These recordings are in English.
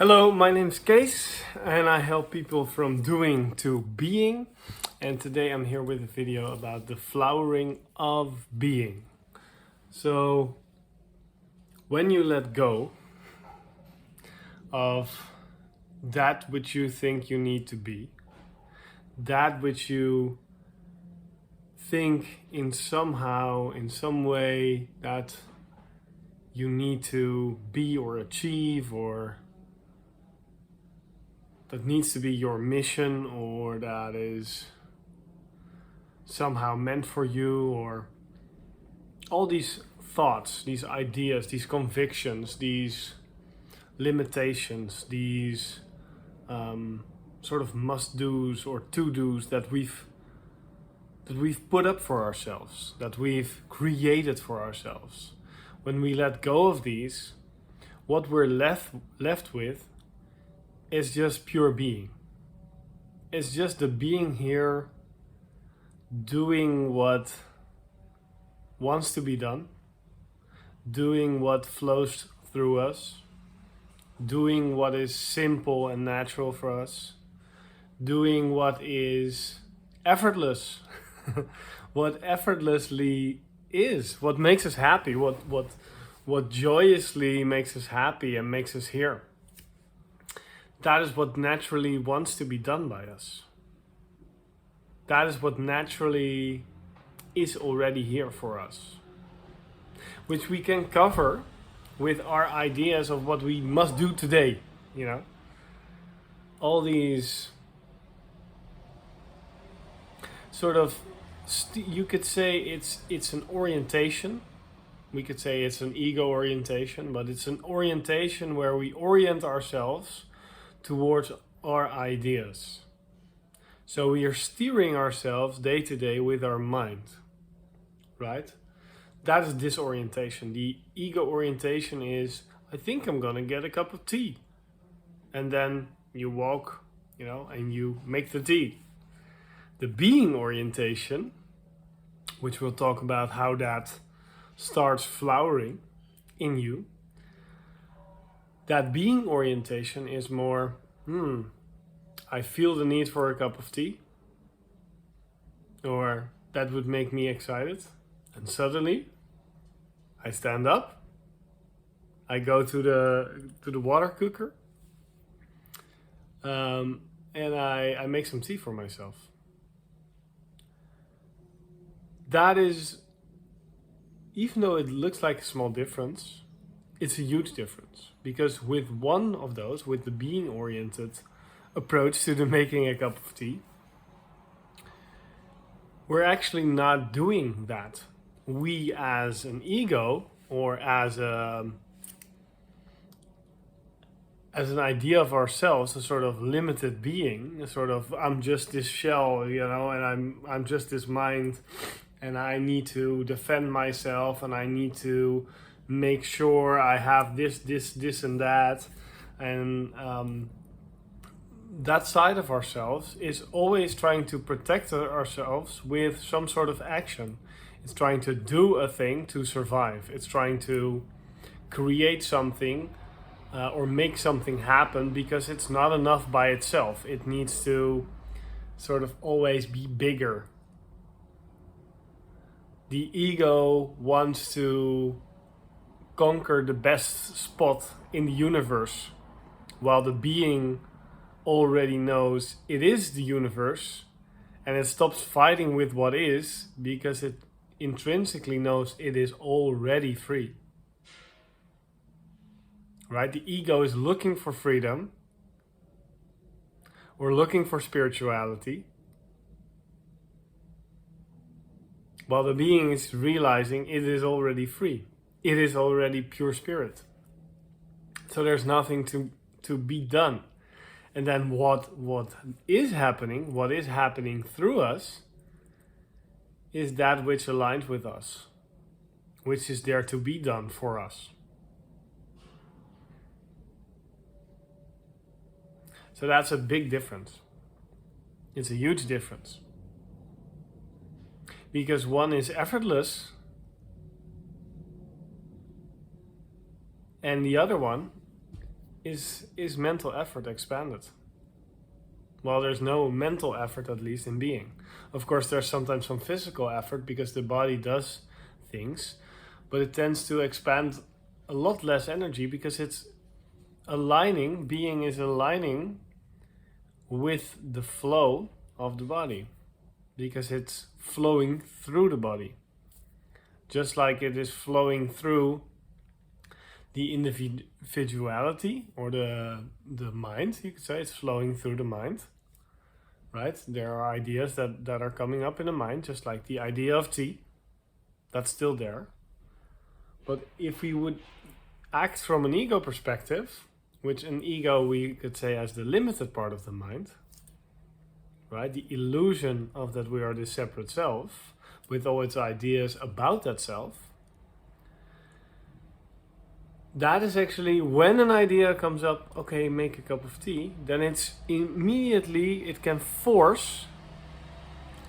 Hello, my name is Kees and I help people from doing to being. And today I'm here with a video about the flowering of being. So, when you let go of that which you think you need to be, that which you think in some way that you need to be or achieve, or that needs to be your mission, or that is somehow meant for you, or all these thoughts, these ideas, these convictions, these limitations, these sort of must-dos or to-dos that we've put up for ourselves, that we've created for ourselves. When we let go of these, what we're left with is just pure being. It's just the being here doing what wants to be done, doing what flows through us, doing what is simple and natural for us, doing what is effortless, what effortlessly is, what makes us happy, what joyously makes us happy and makes us here. That is what naturally wants to be done by us. That is what naturally is already here for us, which we can cover with our ideas of what we must do today. All these sort of you could say it's an orientation. We could say it's an ego orientation, but it's an orientation where we orient ourselves towards our ideas. So we are steering ourselves day to day with our mind, right? That is disorientation. The ego orientation is, I think I'm gonna get a cup of tea. And then you walk, and you make the tea. The being orientation, which we'll talk about how that starts flowering in you, that being orientation is more, I feel the need for a cup of tea, or that would make me excited, and suddenly I stand up, I go to the water cooker, and I make some tea for myself. That is, even though it looks like a small difference, it's a huge difference, because with one of those, with the being oriented approach to the making a cup of tea, we're actually not doing that. We as an ego, or as an idea of ourselves, a sort of limited being, a sort of I'm just this shell, and I'm just this mind, and I need to defend myself, and I need to make sure I have this and that, and that side of ourselves is always trying to protect ourselves with some sort of action. It's trying to do a thing to survive. It's trying to create something or make something happen, because it's not enough by itself. It needs to sort of always be bigger. The ego wants to conquer the best spot in the universe, while the being already knows it is the universe, and it stops fighting with what is, because it intrinsically knows it is already free. Right? The ego is looking for freedom, or looking for spirituality, while the being is realizing it is already free. It is already pure spirit. So there's nothing to be done. And then what is happening through us, is that which aligns with us, which is there to be done for us. So that's a big difference. It's a huge difference. Because one is effortless, and the other one is mental effort expanded. Well, there's no mental effort, at least in being. Of course, there's sometimes some physical effort because the body does things, but it tends to expand a lot less energy because it's aligning, being is aligning with the flow of the body because it's flowing through the body. Just like it is flowing through the individuality or the mind, you could say, it's flowing through the mind, right? There are ideas that are coming up in the mind, just like the idea of tea, that's still there. But if we would act from an ego perspective, which an ego we could say as the limited part of the mind, right? The illusion of that we are this separate self with all its ideas about that self. That is actually when an idea comes up, okay, make a cup of tea, then it's immediately, it can force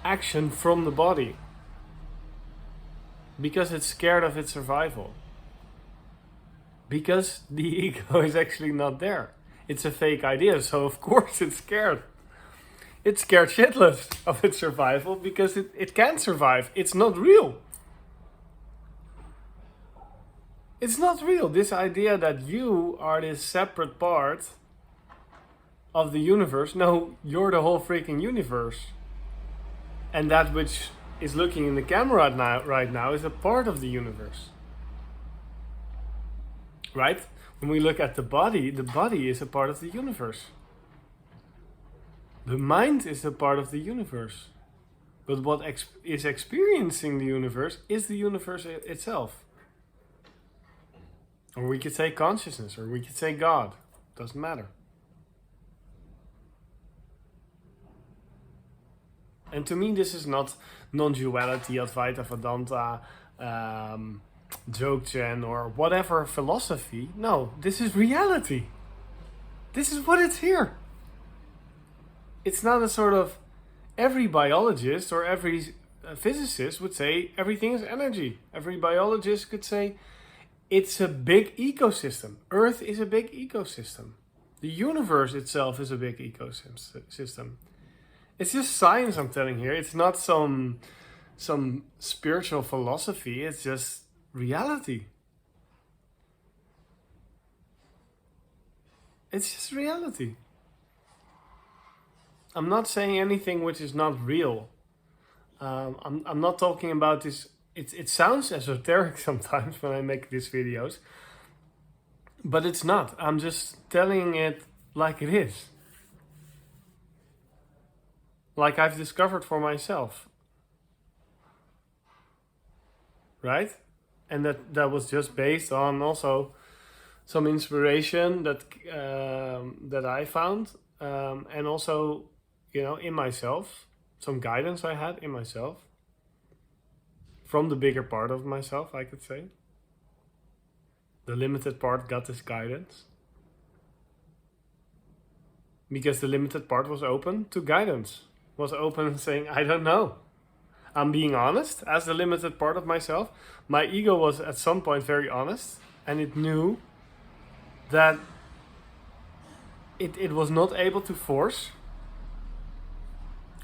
action from the body because it's scared of its survival. Because the ego is actually not there. It's a fake idea, so of course it's scared. It's scared shitless of its survival because it can't survive. It's not real. It's not real. This idea that you are this separate part of the universe. No, you're the whole freaking universe. And that which is looking in the camera right now is a part of the universe. Right? When we look at the body is a part of the universe. The mind is a part of the universe. But what is experiencing the universe is the universe itself. Or we could say consciousness, or we could say God. Doesn't matter. And to me, this is not non-duality, Advaita Vedanta, Dzogchen, or whatever philosophy. No, this is reality. This is what it's here. It's not a sort of, every biologist or every physicist would say everything is energy. Every biologist could say it's a big ecosystem. Earth is a big ecosystem. The universe itself is a big ecosystem. It's just science I'm telling here. It's not some spiritual philosophy. It's just reality. It's just reality. I'm not saying anything which is not real. I'm not talking about this. It sounds esoteric sometimes when I make these videos, but it's not. I'm just telling it like it is. Like I've discovered for myself. Right? And that was just based on also some inspiration that I found, and also, in myself, some guidance I had in myself. From the bigger part of myself, I could say. The limited part got this guidance. Because the limited part was open to guidance. Was open and saying, I don't know. I'm being honest as the limited part of myself. My ego was at some point very honest. And it knew that it was not able to force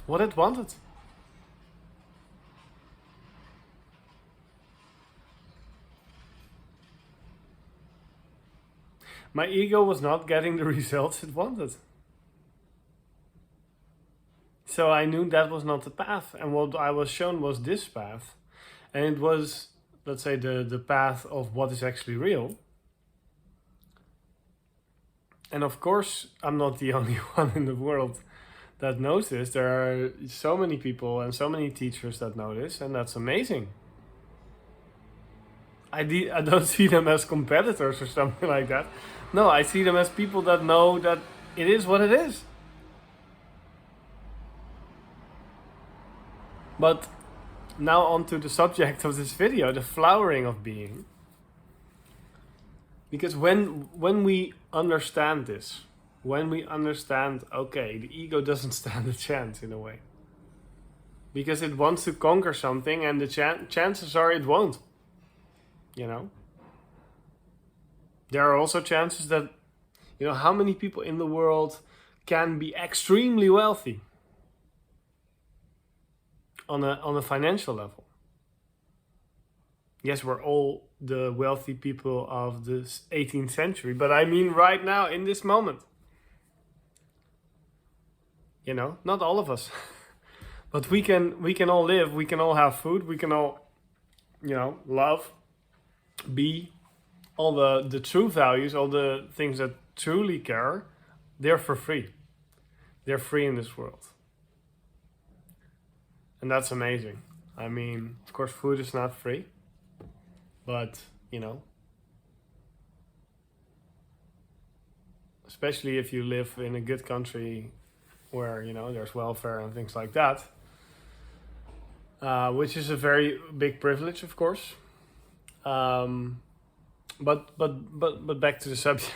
what it wanted. My ego was not getting the results it wanted. So I knew that was not the path. And what I was shown was this path. And it was, let's say, the path of what is actually real. And of course, I'm not the only one in the world that knows this. There are so many people and so many teachers that know this. And that's amazing. I don't see them as competitors or something like that. No, I see them as people that know that it is what it is. But now on to the subject of this video, the flowering of being. Because when we understand this, when we understand, okay, the ego doesn't stand a chance in a way. Because it wants to conquer something and the chances are it won't. There are also chances that You know, how many people in the world can be extremely wealthy on a financial level? Yes, we're all the wealthy people of the 18th century, but I mean right now, in this moment. You know, not all of us. But we can all live, we can all have food, we can all, you know, love, be, all the true values, all the things that truly care, they're for free. They're free in this world. And that's amazing. I mean, of course, food is not free, but, you know, especially if you live in a good country where, you know, there's welfare and things like that, which is a very big privilege, of course. But back to the subject.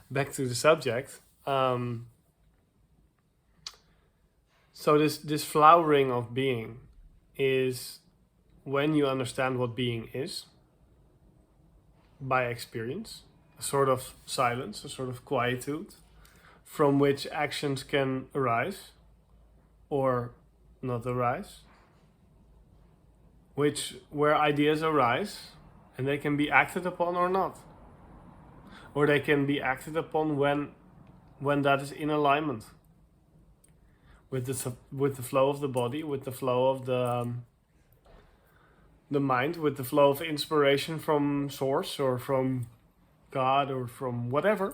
Back to the subject. So this flowering of being is when you understand what being is by experience, a sort of silence, a sort of quietude, from which actions can arise or not arise, where ideas arise and they can be acted upon or not, or they can be acted upon when that is in alignment with the flow of the body, with the flow of the mind, with the flow of inspiration from source or from God or from whatever.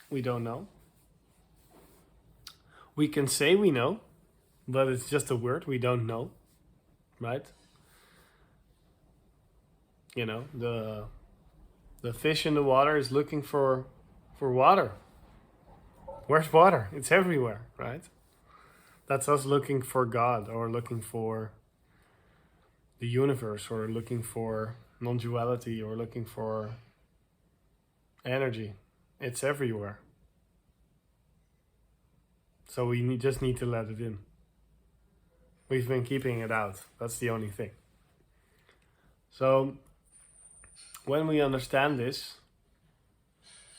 We don't know. We can say we know, but it's just a word. We don't know, right? You know, the fish in the water is looking for water. Where's water? It's everywhere, right? That's us looking for God, or looking for the universe, or looking for non-duality, or looking for energy. It's everywhere. So we just need to let it in. We've been keeping it out. That's the only thing. So when we understand this,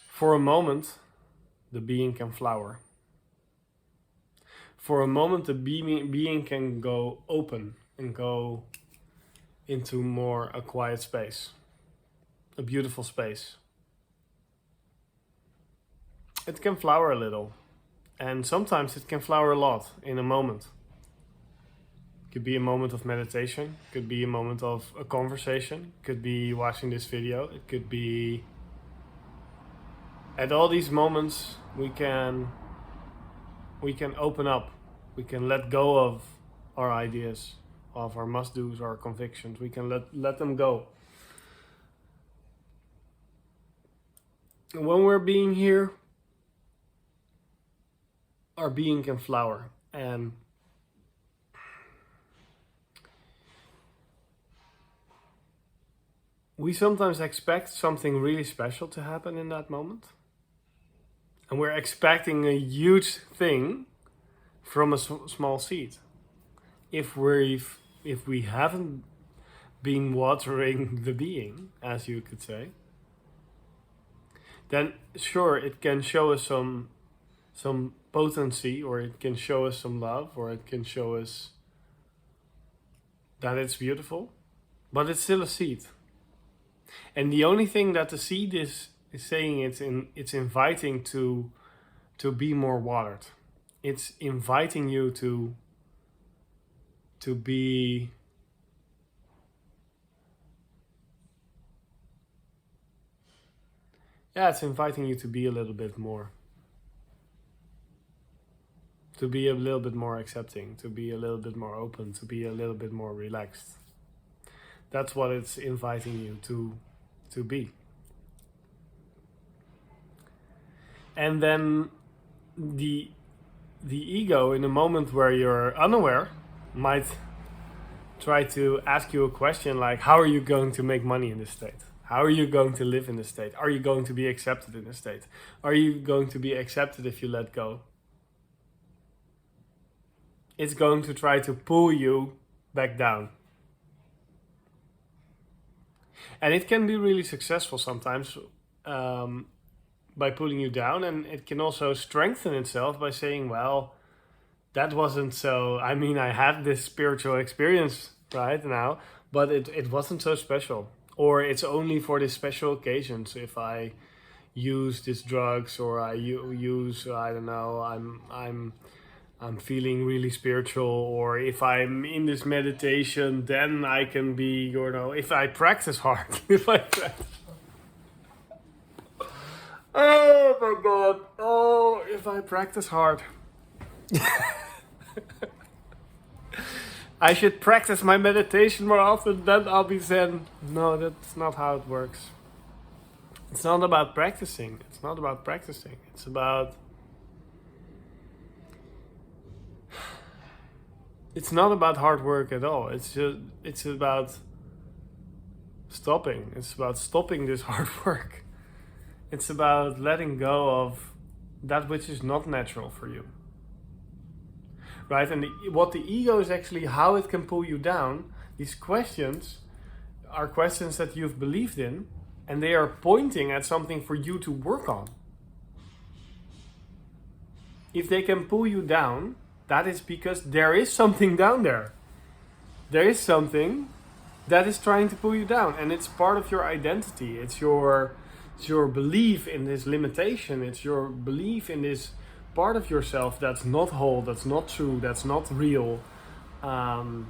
for a moment, the being can flower. For a moment, the being can go open and go into more a quiet space, a beautiful space. It can flower a little, and sometimes it can flower a lot in a moment. It could be a moment of meditation, could be a moment of a conversation, could be watching this video, it could be... At all these moments, we can open up, we can let go of our ideas, of our must-dos, our convictions. We can let them go. When we're being here, our being can flower, and we sometimes expect something really special to happen in that moment. And we're expecting a huge thing from a small seed. If we haven't been watering the being, as you could say, then sure, it can show us some potency, or it can show us some love, or it can show us that it's beautiful, but it's still a seed. And the only thing that the seed is saying, it's inviting to be more watered. It's inviting you to be it's inviting you to be a little bit more, to be a little bit more accepting, to be a little bit more open, to be a little bit more relaxed. That's what it's inviting you to be. And then the ego, in a moment where you're unaware, might try to ask you a question like, how are you going to make money in this state? How are you going to live in this state? Are you going to be accepted in this state? Are you going to be accepted if you let go? It's going to try to pull you back down. And it can be really successful sometimes, by pulling you down, and it can also strengthen itself by saying, well, that wasn't so, I mean, I had this spiritual experience right now, but it wasn't so special, or it's only for these special occasions. If I use these drugs, or I use, I don't know, I'm feeling really spiritual, or if I'm in this meditation, then I can be, you know, if I practice hard. If I practice. Oh my god. Oh, if I practice hard. I should practice my meditation more often, then I'll be Zen. No, that's not how it works. It's not about practicing. It's not about practicing. It's about... It's not about hard work at all. It's about stopping. It's about stopping this hard work. It's about letting go of that which is not natural for you. Right? And what the ego is actually, how it can pull you down, these questions are questions that you've believed in, and they are pointing at something for you to work on. If they can pull you down, that is because there is something down there. There is something that is trying to pull you down, and it's part of your identity. It's your belief in this limitation. It's your belief in this part of yourself that's not whole, that's not true, that's not real. That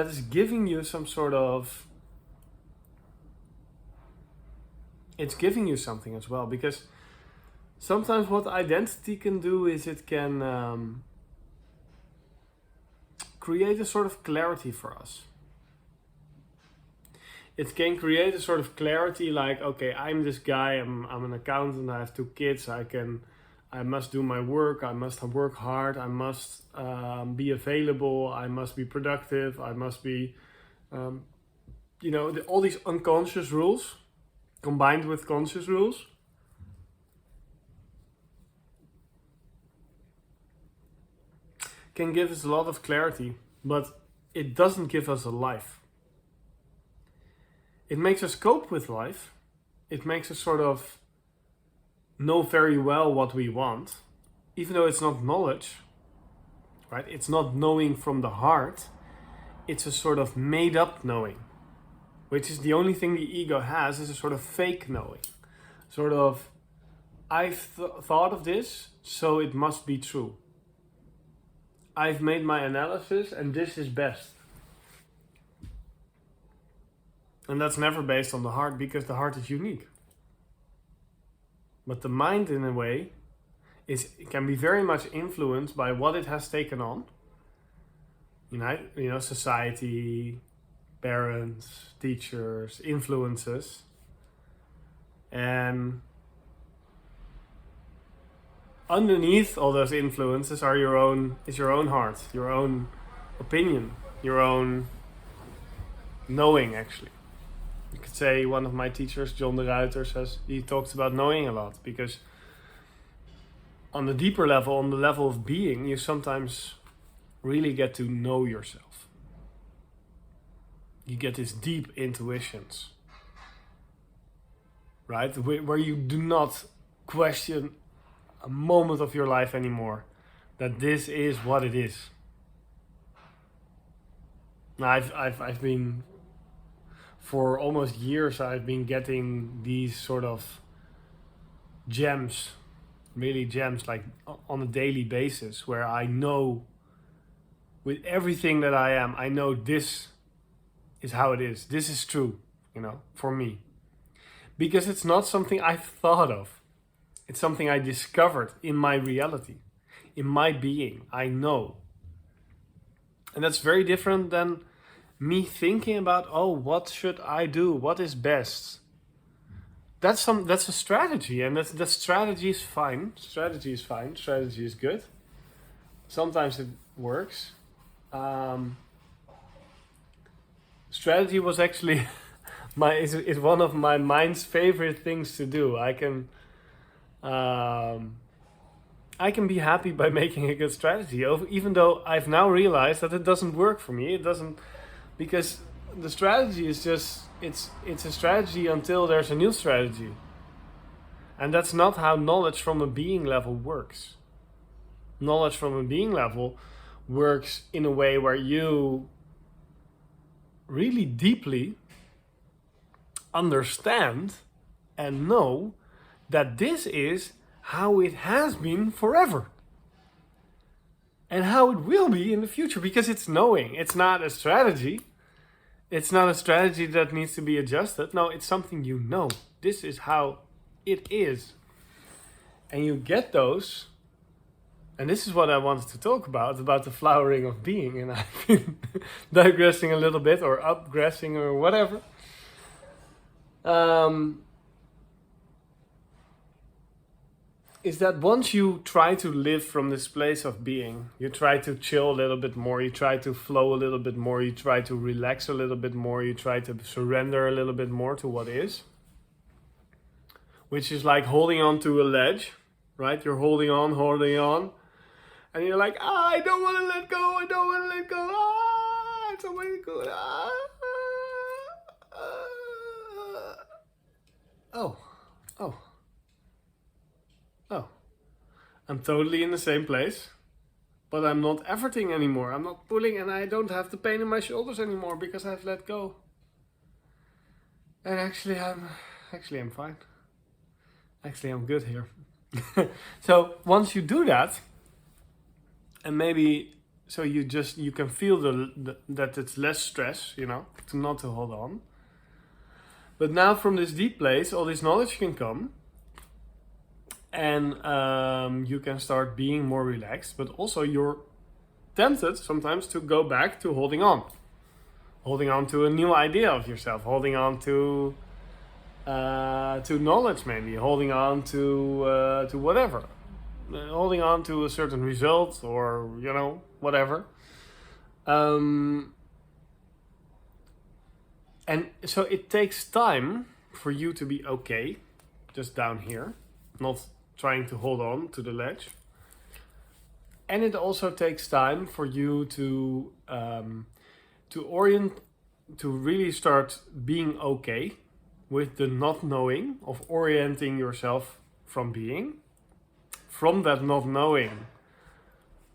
is giving you some sort of... It's giving you something as well, because sometimes what identity can do is it can create a sort of clarity for us. It can create a sort of clarity, like, okay, I'm this guy, I'm an accountant, I have 2 kids, I must do my work, I must work hard, I must be available, I must be productive, I must be, all these unconscious rules combined with conscious rules. Can give us a lot of clarity, but it doesn't give us a life. It makes us cope with life. It makes us sort of know very well what we want, even though it's not knowledge, right? It's not knowing from the heart. It's a sort of made up knowing, which is the only thing the ego has, is a sort of fake knowing. Sort of, I've thought of this, so it must be true. I've made my analysis and this is best. And that's never based on the heart, because the heart is unique. But the mind, in a way, can be very much influenced by what it has taken on. Society, parents, teachers, influences. And underneath all those influences is your own heart, your own opinion, your own knowing, actually. You could say one of my teachers, John de Ruiter, says he talks about knowing a lot, because on the deeper level, on the level of being, you sometimes really get to know yourself. You get these deep intuitions, right? Where you do not question a moment of your life anymore, that this is what it is. Now, I've been, for almost years, I've been getting these sort of gems, really gems, like on a daily basis, where I know with everything that I am, I know this is how it is. This is true, for me. Because it's not something I've thought of. It's something I discovered in my reality, in my being. I know. And that's very different than me thinking about, what should I do? What is best? That's a strategy, and that strategy is fine. Strategy is fine. Strategy is good. Sometimes it works. Strategy was actually is one of my mind's favorite things to do. I can be happy by making a good strategy, even though I've now realized that it doesn't work for me. It doesn't, because the strategy is just, it's a strategy until there's a new strategy. And that's not how knowledge from a being level works. Knowledge from a being level works in a way where you really deeply understand and know that this is how it has been forever. And how it will be in the future, because it's knowing. It's not a strategy. It's not a strategy that needs to be adjusted. No, it's something you know. This is how it is. And you get those. And this is what I wanted to talk about the flowering of being. And I've been digressing a little bit, or upgressing, or whatever. Is that once you try to live from this place of being, you try to chill a little bit more, you try to flow a little bit more, you try to relax a little bit more, you try to surrender a little bit more to what is, which is like holding on to a ledge, right? You're holding on, and you're like, I don't want to let go, I don't want to let go, it's so way good, Oh, I'm totally in the same place, but I'm not efforting anymore. I'm not pulling, and I don't have the pain in my shoulders anymore because I've let go. And actually I'm fine. Actually, I'm good here. So once you do that, and maybe so you can feel that it's less stress, not to hold on. But now from this deep place, all this knowledge can come. And you can start being more relaxed, but also you're tempted sometimes to go back to holding on to a new idea of yourself, holding on to knowledge, maybe holding on to whatever, holding on to a certain result, or whatever. And so it takes time for you to be okay, just down here, not trying to hold on to the ledge. And it also takes time for you to really start being okay with the not knowing, of orienting yourself from being. From that not knowing,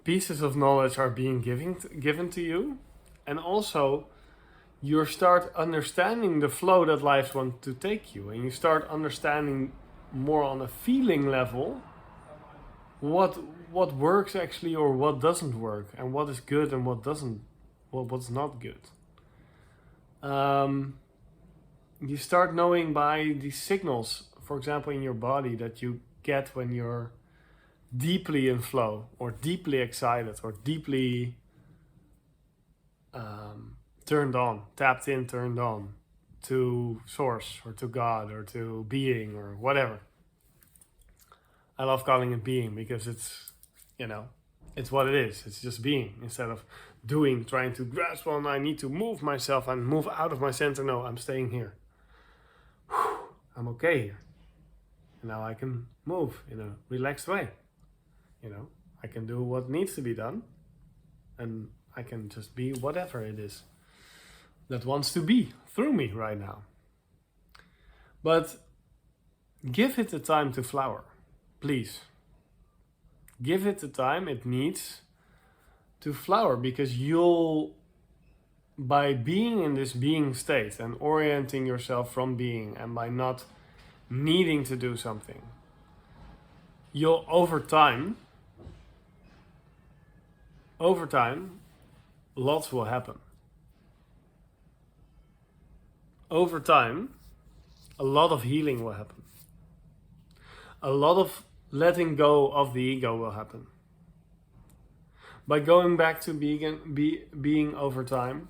pieces of knowledge are being given to you. And also you start understanding the flow that life wants to take you. And you start understanding more on a feeling level what works actually, or what doesn't work, and what is good and what's not good. You start knowing by these signals, for example, in your body, that you get when you're deeply in flow, or deeply excited, or deeply turned on, tapped in, turned on to source, or to God, or to being, or whatever. I love calling it being because it's, it's what it is. It's just being, instead of doing, trying to grasp on, I need to move myself and move out of my center. No, I'm staying here. I'm okay here. And now I can move in a relaxed way. I can do what needs to be done, and I can just be whatever it is that wants to be through me right now. But give it the time to flower, please. Give it the time it needs to flower, because by being in this being state and orienting yourself from being, and by not needing to do something, you'll over time, lots will happen. Over time, a lot of healing will happen. A lot of letting go of the ego will happen. By going back to being over time,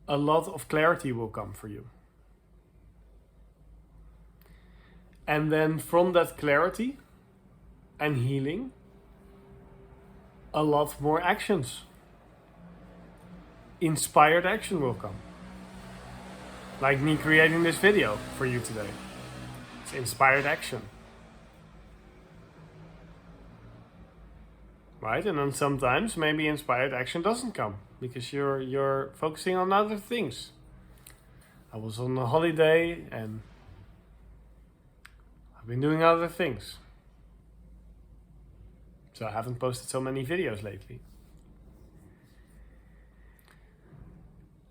a lot of clarity will come for you. And then from that clarity and healing, a lot more actions. Inspired action will come. Like me creating this video for you today. It's inspired action. Right? And then sometimes maybe inspired action doesn't come. because you're focusing on other things. I was on a holiday and I've been doing other things. So I haven't posted so many videos lately.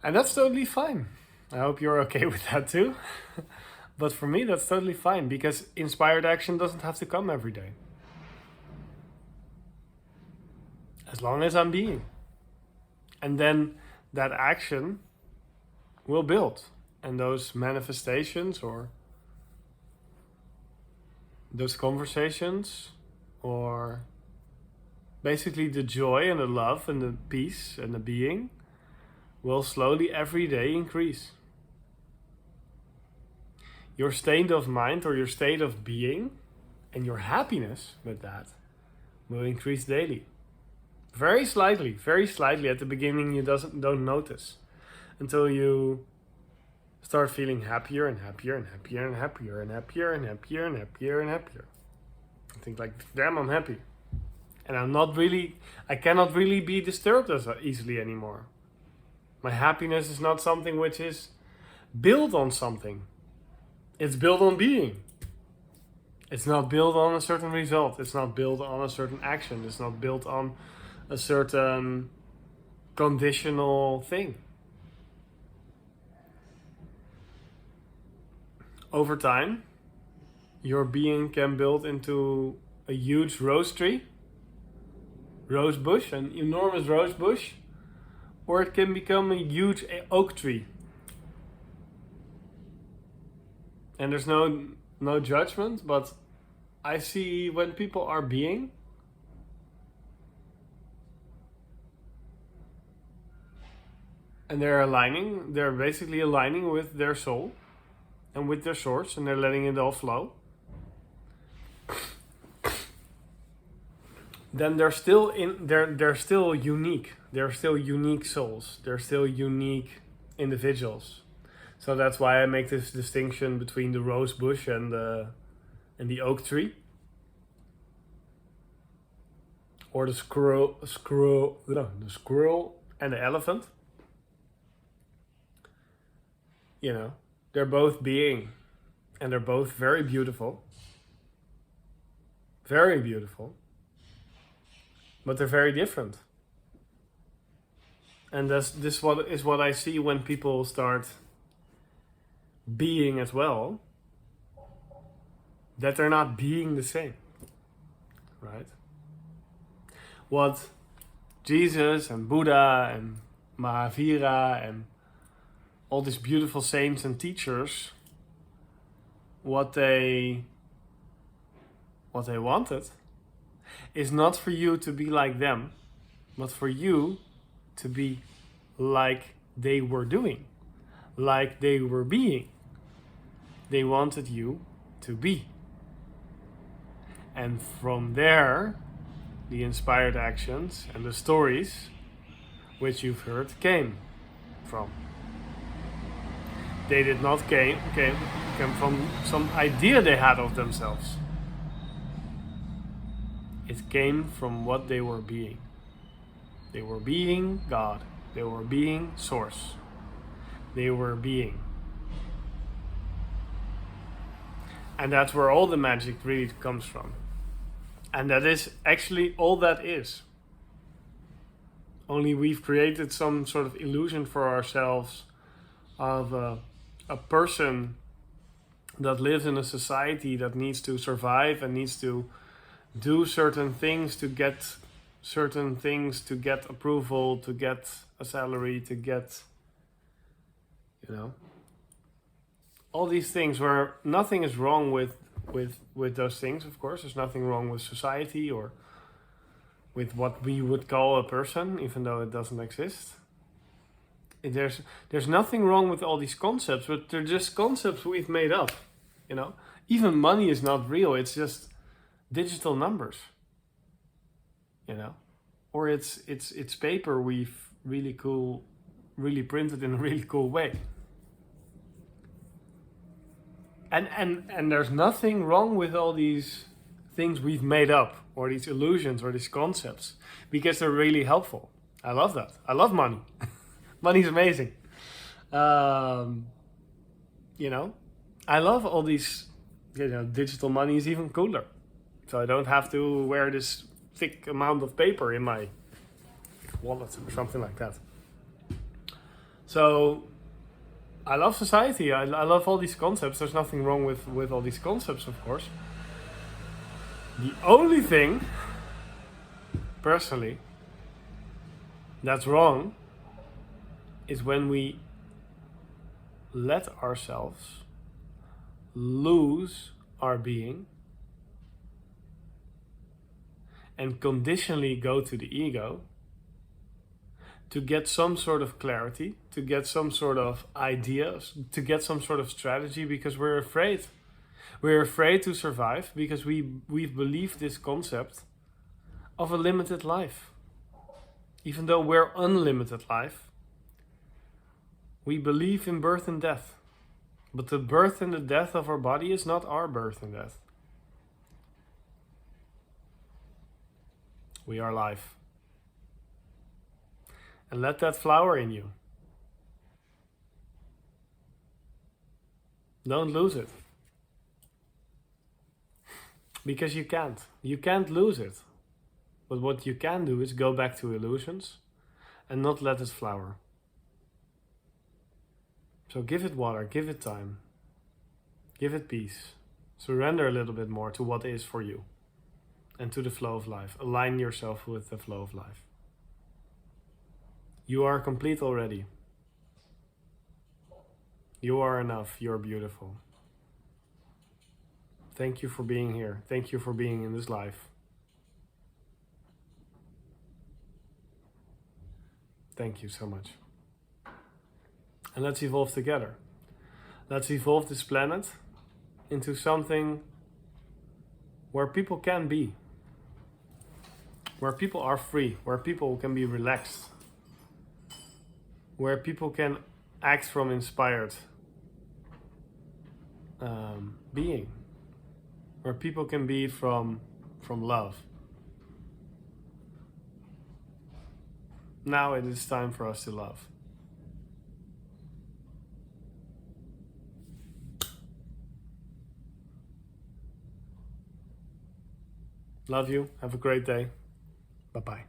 And that's totally fine. I hope you're okay with that too. But for me, that's totally fine, because inspired action doesn't have to come every day. As long as I'm being. And then that action will build. And those manifestations or those conversations or basically the joy and the love and the peace and the being will slowly every day increase. Your state of mind or your state of being and your happiness with that will increase daily. Very slightly at the beginning. You don't notice until you start feeling happier and happier and happier and happier and happier and happier and happier and happier. I think like, damn, I'm happy. And I cannot really be disturbed as easily anymore. My happiness is not something which is built on something. It's built on being. It's not built on a certain result. It's not built on a certain action. It's not built on a certain conditional thing. Over time, your being can build into a huge rose tree, rose bush, an enormous rose bush, or it can become a huge oak tree. And there's no judgment, but I see when people are being, and they're basically aligning with their soul and with their source, and they're letting it all flow. Then they're still unique. They're still unique souls. They're still unique individuals. So that's why I make this distinction between the rose bush and the oak tree, or the squirrel and the elephant. You know, they're both being, and they're both very beautiful. Very beautiful. But they're very different. And this is what I see when people start being as well, that they're not being the same, right? What Jesus and Buddha and Mahavira and all these beautiful saints and teachers, what they wanted is not for you to be like them, but for you to be like they were doing, like they were being. They wanted you to be. And from there, the inspired actions and the stories which you've heard came from. They did not came from some idea they had of themselves. It came from what they were being. They were being God. They were being Source. They were being. And that's where all the magic really comes from. And that is actually all that is. Only we've created some sort of illusion for ourselves of a person that lives in a society that needs to survive and needs to do certain things to get approval, to get a salary, to get, all these things, where nothing is wrong with those things. Of course, there's nothing wrong with society or with what we would call a person, even though it doesn't exist. There's nothing wrong with all these concepts, but they're just concepts we've made up. Even money is not real. It's just digital numbers. Or it's paper we've really printed in a really cool way. And there's nothing wrong with all these things we've made up, or these illusions, or these concepts, because they're really helpful. I love that. I love money. Money's amazing. You know, I love all these, digital money is even cooler. So I don't have to wear this thick amount of paper in my wallet or something like that. So I love society. I love all these concepts. There's nothing wrong with all these concepts, of course. The only thing, personally, that's wrong is when we let ourselves lose our being and conditionally go to the ego to get some sort of clarity, to get some sort of ideas, to get some sort of strategy, because we're afraid. We're afraid to survive because we've believed this concept of a limited life. Even though we're unlimited life, we believe in birth and death. But the birth and the death of our body is not our birth and death. We are life. And let that flower in you. Don't lose it. Because you can't. You can't lose it. But what you can do is go back to illusions and not let it flower. So give it water, give it time, give it peace. Surrender a little bit more to what is for you and to the flow of life. Align yourself with the flow of life. You are complete already. You are enough. You're beautiful. Thank you for being here. Thank you for being in this life. Thank you so much. And let's evolve together. Let's evolve this planet into something where people can be. Where people are free. Where people can be relaxed. Where people can act from inspired being. Where people can be from love. Now it is time for us to love. Love you. Have a great day. Bye-bye.